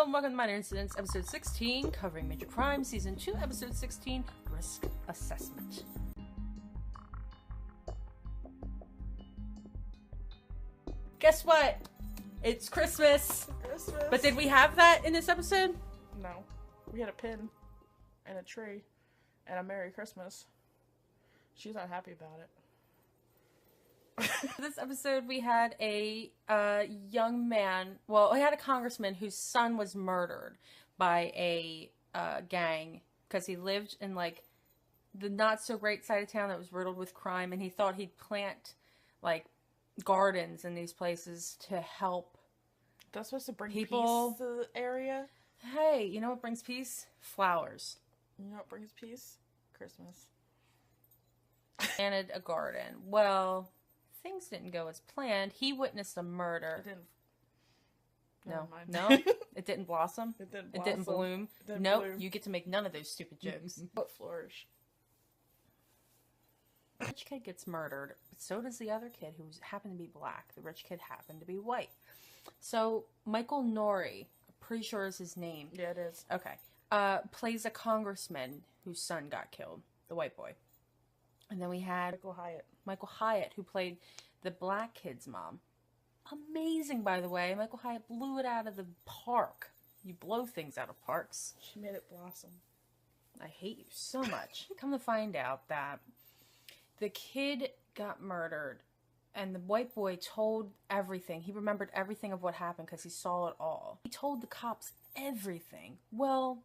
Hello and welcome to Minor Incidents, episode 16, covering Major Crime, season 2, episode 16, Risk Assessment. Guess what? It's Christmas! But did we have that in this episode? No. We had a pin and a tree and a Merry Christmas. She's not happy about it. This episode we had a young man, well, we had a congressman whose son was murdered by a gang because he lived in like the not so great side of town that was riddled with crime, and he thought he'd plant like gardens in these places to help. That's supposed to bring people peace to the area. Hey, you know what brings peace? Flowers. You know what brings peace? Christmas. Planted a garden. Well, things didn't go as planned. He witnessed a murder. It didn't. No, it didn't blossom. It didn't. It didn't bloom. Nope, you get to make none of those stupid jokes. But flourish. The rich kid gets murdered, but so does the other kid who happened to be black. The rich kid happened to be white. So Michael Nori, I'm pretty sure is his name. Yeah, it is. Okay. Plays a congressman whose son got killed, the white boy. And then we had Michael Hyatt, who played the black kid's mom. Amazing, by the way. Michael Hyatt blew it out of the park. You blow things out of parks. She made it blossom. I hate you so much. Come to find out that the kid got murdered, and the white boy told everything. He remembered everything of what happened because he saw it all. He told the cops everything. Well,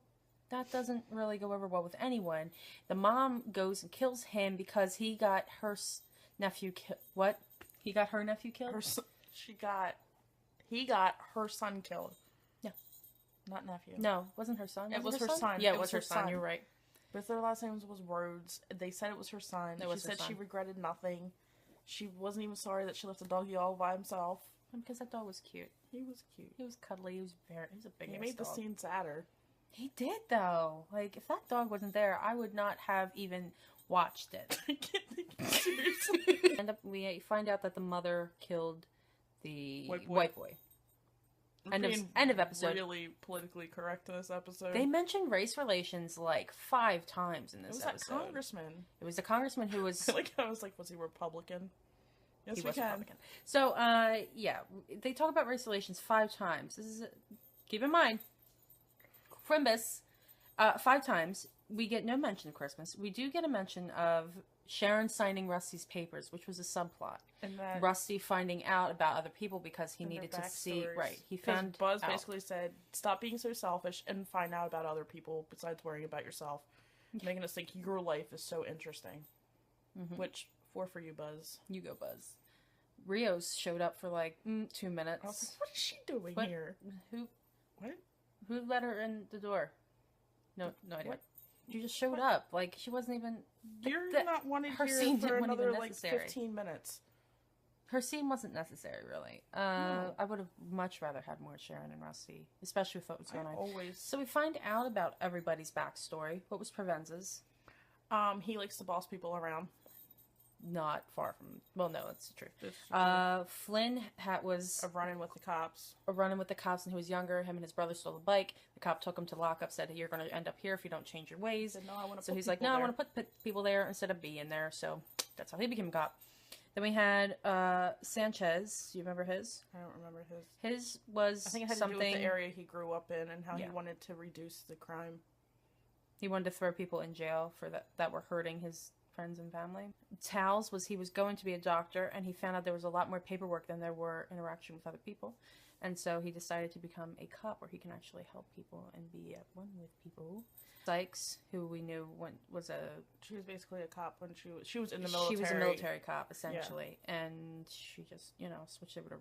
that doesn't really go over well with anyone. The mom goes and kills him because he got her nephew killed. What? He got her nephew killed? He got her son killed. Yeah. Not nephew. No, wasn't her son. It was her son. Yeah, it was her son. You're right. But their last names was Rhodes. They said it was her son. She said she regretted nothing. She wasn't even sorry that she left the doggy all by himself. Because that dog was cute. He was cute. He was cuddly. He was a big ass dog. He made the scene sadder. He did, though. Like, if that dog wasn't there, I would not have even watched it. I can't take it seriously. We find out that the mother killed the white boy. End of episode. Really politically correct in this episode. They mentioned race relations like 5 times in this episode. It was that congressman. It was the congressman who was... I was like, was he Republican? Yes, he we was can. Republican. So, yeah. They talk about race relations 5 times. This is... Keep in mind... Crimbus, 5 times. We get no mention of Christmas. We do get a mention of Sharon signing Rusty's papers, which was a subplot. And then Rusty finding out about other people because he needed to see. Right. He found Buzz basically said, "Stop being so selfish and find out about other people besides worrying about yourself, making us think your life is so interesting." Mm-hmm. Which 4 for you, Buzz. You go, Buzz. Rios showed up for like 2 minutes. I was like, what is she doing here? Who let her in the door? No idea. What? She just showed up. Like, she wasn't even... You're not wanted here for another, like, 15 minutes. Her scene wasn't necessary, really. No. I would have much rather had more Sharon and Rusty, especially with what was going on. Always. So we find out about everybody's backstory. What was Provenza's? He likes to boss people around. Not far from... Well, no, it's true. Flynn was... A run-in with the cops. And he was younger. Him and his brother stole a bike. The cop took him to lockup, said, "You're going to end up here if you don't change your ways." Said, "No, I want to." So he's like, "No, I want to put people there instead of being there." So that's how he became a cop. Then we had Sanchez. Do you remember his? I don't remember his. His was I think it had something... to do with the area he grew up in and how he wanted to reduce the crime. He wanted to throw people in jail for that were hurting his friends and family. Tal's was he was going to be a doctor, and he found out there was a lot more paperwork than there were interaction with other people, and so he decided to become a cop where he can actually help people and be at one with people. Sykes, who we knew she was basically a cop when she was in the military. She was a military cop essentially, and she just switched over to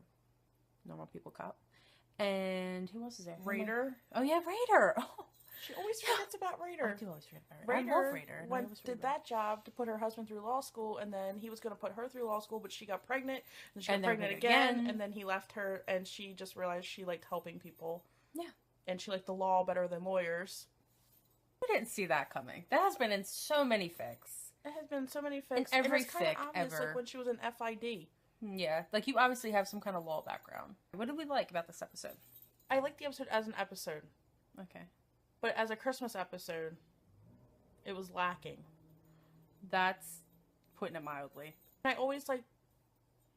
normal people cop. And who else is there? Raider. Oh yeah, Raider. Oh. She always forgets about Raider. I do always forget about Raider. I love Raider. Did that job to put her husband through law school, and then he was going to put her through law school, but she got pregnant, and she got pregnant again, and then he left her, and she just realized she liked helping people. Yeah. And she liked the law better than lawyers. I didn't see that coming. That has been in so many fics. It has been so many fics. In every fic ever. Like when she was in FID. Yeah, like you obviously have some kind of law background. What did we like about this episode? I like the episode as an episode. Okay. But as a Christmas episode, it was lacking. That's putting it mildly. I always like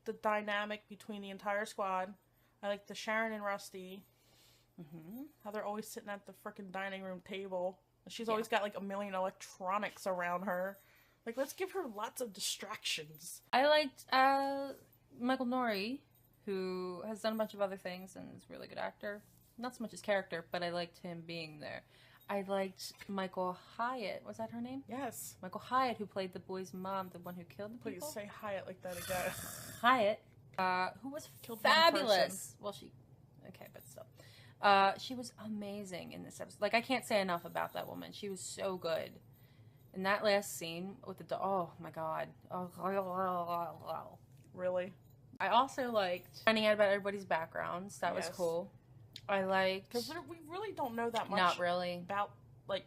the dynamic between the entire squad. I like the Sharon and Rusty. Mm-hmm. How they're always sitting at the freaking dining room table. She's always got like a million electronics around her. Like, let's give her lots of distractions. I liked Michael Nouri, who has done a bunch of other things and is a really good actor. Not so much his character, but I liked him being there. I liked Michael Hyatt. Was that her name? Yes. Michael Hyatt, who played the boy's mom, the one who killed the people. Please say Hyatt like that again. Hyatt, who was Killed fabulous. Well, okay, but still. She was amazing in this episode. Like, I can't say enough about that woman. She was so good. In that last scene with the oh my god. Really? I also liked finding out about everybody's backgrounds. That was cool. I liked... Because we really don't know that much. Not really. About, like,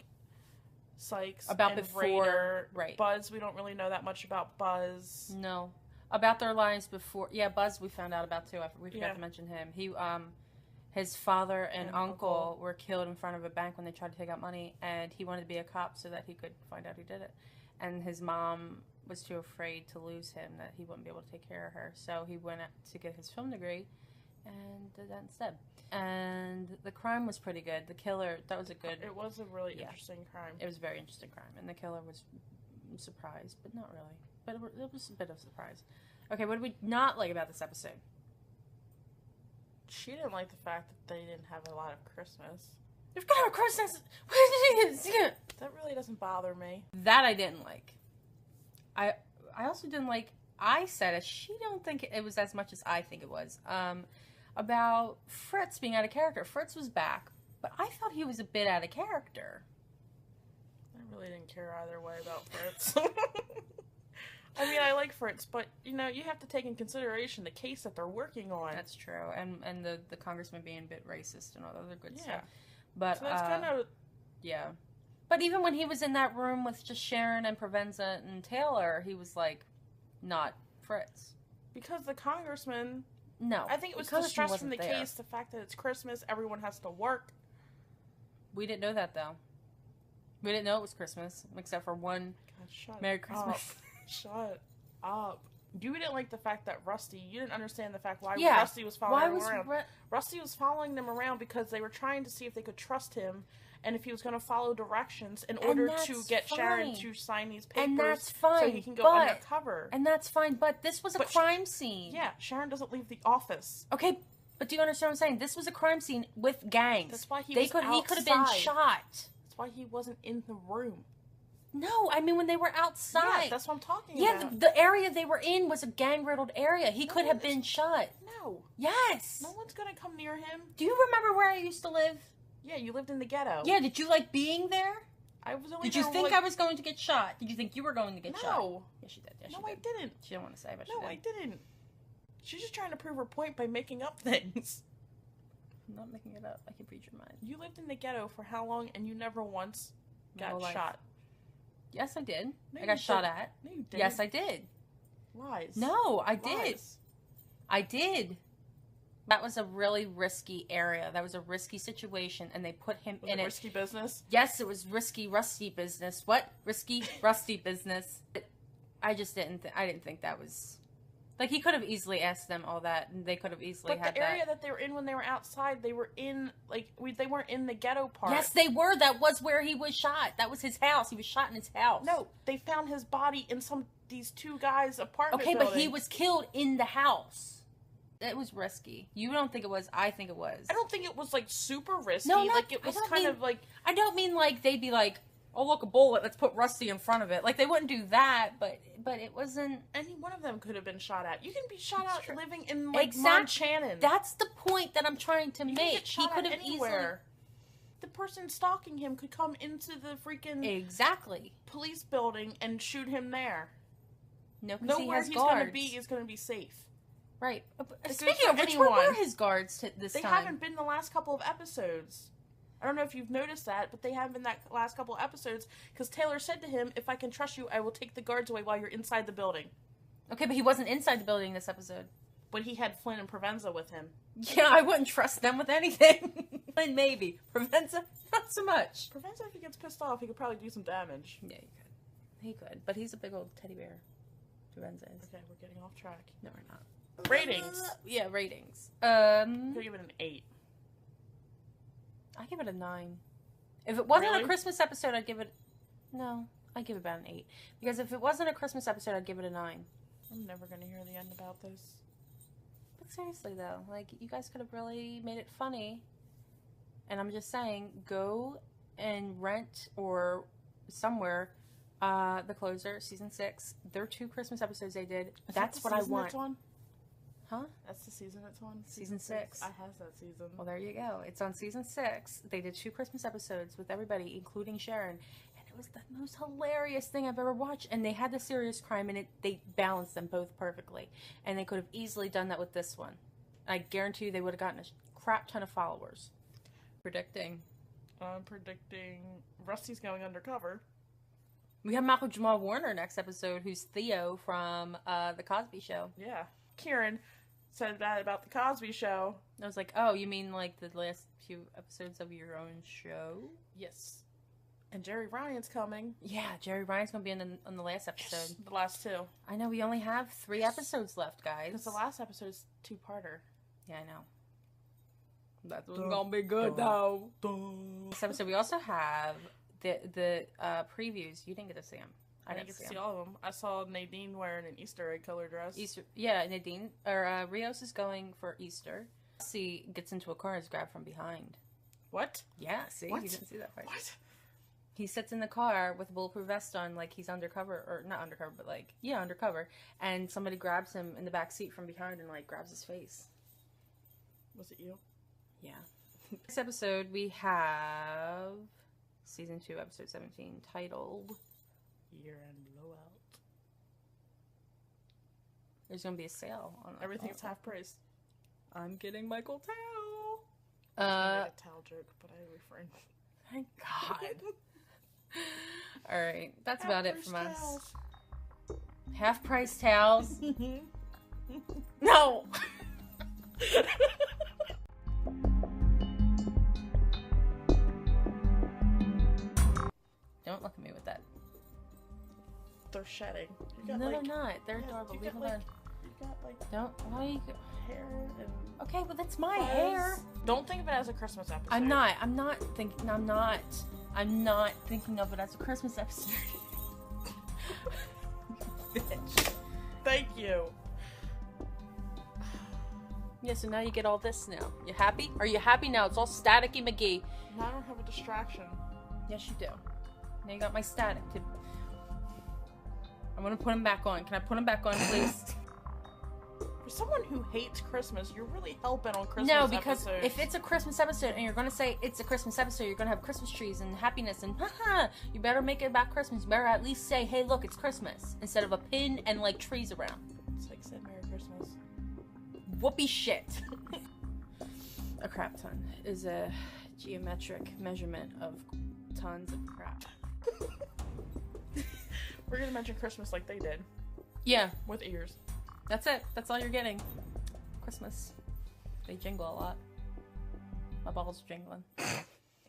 Sykes about and before, Raider. right. Buzz, we don't really know that much about Buzz. No. About their lives before... Yeah, Buzz we found out about, too. We forgot to mention him. He, his father and uncle were killed in front of a bank when they tried to take out money, and he wanted to be a cop so that he could find out who did it. And his mom was too afraid to lose him, that he wouldn't be able to take care of her. So he went out to get his film degree and did that instead. And the crime was pretty good. The killer, that was a good... It was a really interesting crime. It was a very interesting crime. And the killer was surprised, but not really. But it was a bit of a surprise. Okay, what did we not like about this episode? She didn't like the fact that they didn't have a lot of Christmas. You've got a Christmas! That really doesn't bother me. That I didn't like. I also didn't like... I said it. She don't think it was as much as I think it was. About Fritz being out of character. Fritz was back, but I thought he was a bit out of character. I really didn't care either way about Fritz. I mean, I like Fritz, but, you know, you have to take in consideration the case that they're working on. That's true. And the congressman being a bit racist and all the other good stuff. But, so that's kind of... Yeah. But even when he was in that room with just Sharon and Provenza and Taylor, he was, like, not Fritz. Because the congressman... No. I think it was to stress from the case the fact that it's Christmas, everyone has to work. We didn't know that, though. We didn't know it was Christmas, except for one Merry Christmas. Shut up. You didn't like the fact that you didn't understand the fact why Rusty was following them around. Rusty was following them around because they were trying to see if they could trust him and if he was going to follow directions in order to get Sharon to sign these papers. And that's fine. So he can go undercover. And that's fine, but this was a crime scene. Yeah, Sharon doesn't leave the office. Okay, but do you understand what I'm saying? This was a crime scene with gangs. That's why he could have been shot. That's why he wasn't in the room. No, I mean when they were outside. Yeah, that's what I'm talking about. Yeah, the area they were in was a gang-riddled area. He could have been shot. No. Yes. No one's going to come near him. Do you remember where I used to live? Yeah, you lived in the ghetto. Yeah, did you like being there? I was only Did you think I was going to get shot? Did you think you were going to get shot? No. Yes, she did. Yes, no, I didn't. She didn't want to say, but she did. No, I didn't. She's just trying to prove her point by making up things. I'm not making it up. I can read your mind. You lived in the ghetto for how long, and you never once got shot? Yes, I did. No, I got shot at. No, you didn't. Yes, I did. Lies. No, I did. Lies. I did. That was a really risky area. That was a risky situation, and they put him in it. Risky business? Yes, it was risky, rusty business. What? Risky, rusty business. I just didn't. I didn't think that was. Like, he could have easily asked them all that, and they could have easily had that. But the area that they were in when they were outside, they were in, like, they weren't in the ghetto part. Yes, they were. That was where he was shot. That was his house. He was shot in his house. No, they found his body in these two guys' apartment building. But he was killed in the house. It was risky. You don't think it was. I think it was. I don't think it was, like, super risky. No, like, it was kind of, like... I don't mean, like, they'd be like, oh, look, a bullet, let's put Rusty in front of it. Like, they wouldn't do that, but it wasn't... Any one of them could have been shot at. You can be shot out living in, like, Montana. That's the point that I'm trying to make. Get shot he could have anywhere. The person stalking him could come into the freaking... police building and shoot him there. No, because he has guards. Nowhere he's going to be safe. Right. Speaking of which, where were his guards this time? They haven't been the last couple of episodes. I don't know if you've noticed that, but they haven't been that last couple of episodes, because Taylor said to him, if I can trust you, I will take the guards away while you're inside the building. Okay, but he wasn't inside the building this episode. but he had Flynn and Provenza with him. Yeah, I wouldn't trust them with anything. Flynn, maybe. Provenza, not so much. Provenza, if he gets pissed off, he could probably do some damage. Yeah, he could. But he's a big old teddy bear. Provenza is. Okay, we're getting off track. No, we're not. Ratings. Yeah, ratings. I'm gonna give it an 8. I give it a 9. If it wasn't Really? a Christmas episode, I'd give it... No, I'd give it about an 8. Because if it wasn't a Christmas episode, I'd give it a 9. I'm never gonna hear the end about this. But seriously, though, like, you guys could have really made it funny. And I'm just saying, go and rent or somewhere The Closer, season 6. There are 2 Christmas episodes they did. That's what I want. It's on? Huh? That's the season it's on? Season 6. I has that season. Well, there you go. It's on season 6. They did 2 Christmas episodes with everybody, including Sharon. And it was the most hilarious thing I've ever watched. And they had the serious crime in it. They balanced them both perfectly. And they could have easily done that with this one. I guarantee you they would have gotten a crap ton of followers. Predicting. I'm predicting Rusty's going undercover. We have Malcolm Jamal Warner next episode, who's Theo from The Cosby Show. Yeah. Kieran said that about The Cosby Show. I was like, oh, you mean like the last few episodes of your own show? Yes. And Jerry Ryan's coming. Yeah, Jerry Ryan's going to be on the last episode. Yes, the last 2. I know, we only have 3 episodes left, guys. Because the last episode is 2-parter. Yeah, I know. That's going to be good, though. This episode, we also have the previews. You didn't get to see them. I didn't get to see all of them. I saw Nadine wearing an Easter egg color dress. Yeah, Nadine, or Rios is going for Easter. See, gets into a car and is grabbed from behind. What? Yeah, see? What? You didn't see that part. What? He sits in the car with a bulletproof vest on, like he's undercover, or not undercover, but like, yeah, undercover. And somebody grabs him in the back seat from behind and like grabs his face. Was it you? Yeah. This episode, we have season 2, episode 17, titled Year-End Blowout. There's going to be a sale on Everything's half price. I'm getting Michael Tao. I made a towel joke, but I refrained. Thank God. All right, that's about it from us. Half price towels. No. Don't look at me with that. They're shedding. No, they're not. They're adorable. Leave them alone. You got like Don't. Why? You... hair and. Okay, well that's my fuzz. hair. Don't think of it as a Christmas episode. I'm not thinking. I'm not thinking of it as a Christmas episode. Bitch. Thank you. Yeah, so now you get all this now. You happy? Are you happy now? It's all staticky McGee. Now I don't have a distraction. Yes, you do. Now you got my static. I'm gonna put them back on. Can I put them back on, please? For someone who hates Christmas, you're really hell-bent on Christmas No, because episodes. if it's a Christmas episode and you're gonna say it's a Christmas episode, you're gonna have Christmas trees and happiness and haha. You better make it about Christmas. You better at least say, hey, look, it's Christmas, instead of a pin and like trees around. It's like said Merry Christmas. Whoopee shit. A crap ton is a geometric measurement of tons of crap. We're gonna mention Christmas like they did. Yeah, With ears. that's it. That's all you're getting. Christmas. They jingle a lot. My balls are jingling.